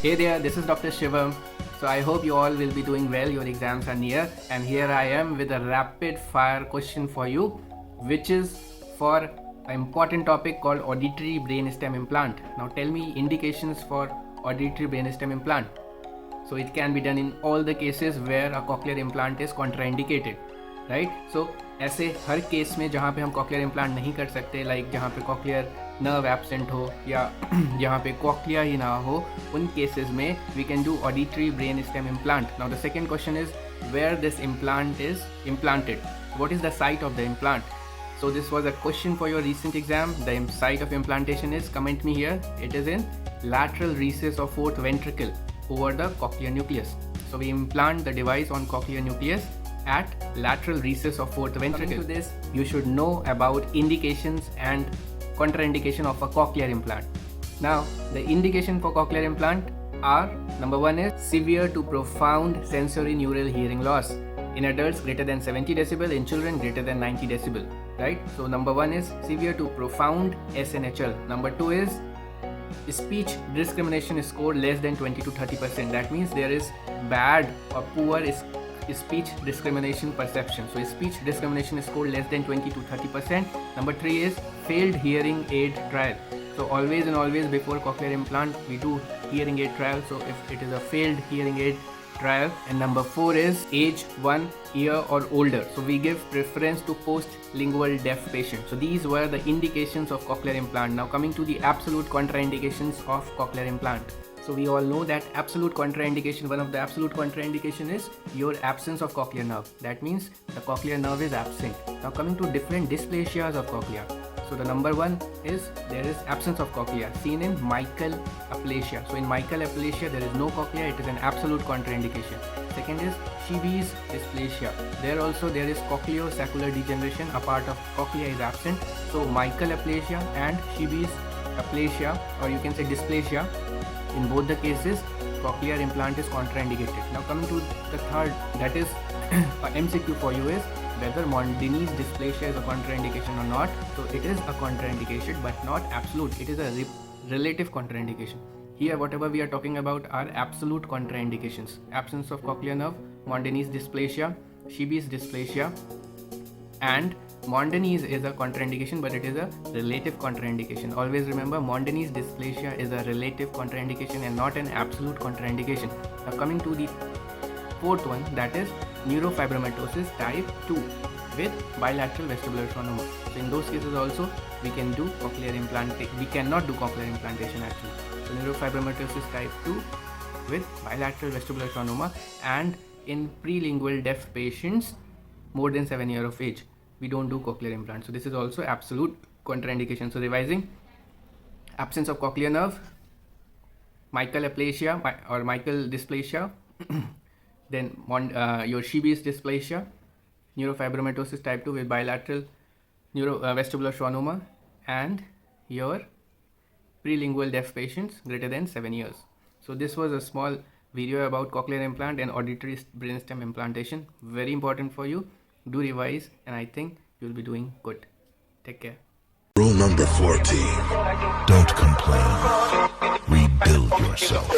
Hey there, this is Dr. Shivaam. So I hope you all will be doing well. Your exams are near, and here I am with a rapid fire question for you, which is for an important topic called auditory brainstem implant. Now tell me indications for auditory brainstem implant. So it can be done in all the cases where a cochlear implant is contraindicated, right? So ऐसे हर case में जहाँ पे हम cochlear implant नहीं कर सकते, like जहाँ पे कॉक्लियर नर्व एब्सेंट हो या जहाँ पे कॉक्लिया ही ना हो, उन केसेस में we can do auditory brain stem implant. Now the second question is where this implant is implanted, what is the site of the implant. So this was a question for your recent exam. The site of implantation is, comment me here, it is in lateral recess of fourth ventricle over the cochlear nucleus. So we implant the device on cochlear nucleus at lateral recess of fourth ventricle. Coming to this, you should know about indications and contraindication of a cochlear implant. Now, the indication for cochlear implant are, number one is severe to profound sensory neural hearing loss in adults greater than 70 decibel, in children greater than 90 decibel, right? So number one is severe to profound SNHL. Number two is speech discrimination score less than 20 to 30%. That means there is bad or poor speech discrimination perception. So speech discrimination score less than 20 to 30%. Number three is failed hearing aid trial. So always and always before cochlear implant we do hearing aid trial. So if it is a failed hearing aid trial. And number four is age 1 year or older. So we give preference to post-lingual deaf patients. So these were the indications of cochlear implant. Now coming to the absolute contraindications of cochlear implant. So we all know that absolute contraindication, one of the absolute contraindication is your absence of cochlear nerve. That means the cochlear nerve is absent. Now coming to different dysplasias of cochlea. So the number one is there is absence of cochlea seen in mycal aplasia. So in mycal aplasia there is no cochlea, it is an absolute contraindication. Second is Sheeby's dysplasia. There also there is cochleosaccular degeneration, a part of cochlea is absent. So mycal aplasia and Sheeby's aplasia, or you can say dysplasia, in both the cases cochlear implant is contraindicated. Now coming to the third, that is a MCQ for you, is whether Mondini's dysplasia is a contraindication or not. So it is a contraindication but not absolute, it is a relative contraindication. Here whatever we are talking about are absolute contraindications: absence of cochlear nerve, Mondini's dysplasia, Sheeby's dysplasia, and Mondini's is a contraindication but it is a relative contraindication. Always remember, Mondini's dysplasia is a relative contraindication and not an absolute contraindication. Now coming to the fourth one, that is neurofibromatosis type 2 with bilateral vestibular schwannoma. So in those cases also we can do cochlear implantation. We cannot do cochlear implantation actually. So neurofibromatosis type 2 with bilateral vestibular schwannoma, and in prelingual deaf patients more than 7 years of age we don't do cochlear implant. So this is also absolute contraindication. So revising: absence of cochlear nerve, mycal aplasia or mycal dysplasia, then your Sheeby's dysplasia, neurofibromatosis type 2 with bilateral vestibular schwannoma, and your prelingual deaf patients greater than 7 years. So this was a small video about cochlear implant and auditory brainstem implantation. Very important for you. Do revise and I think you'll be doing good. Take care. Rule number 14. Don't complain. Rebuild yourself.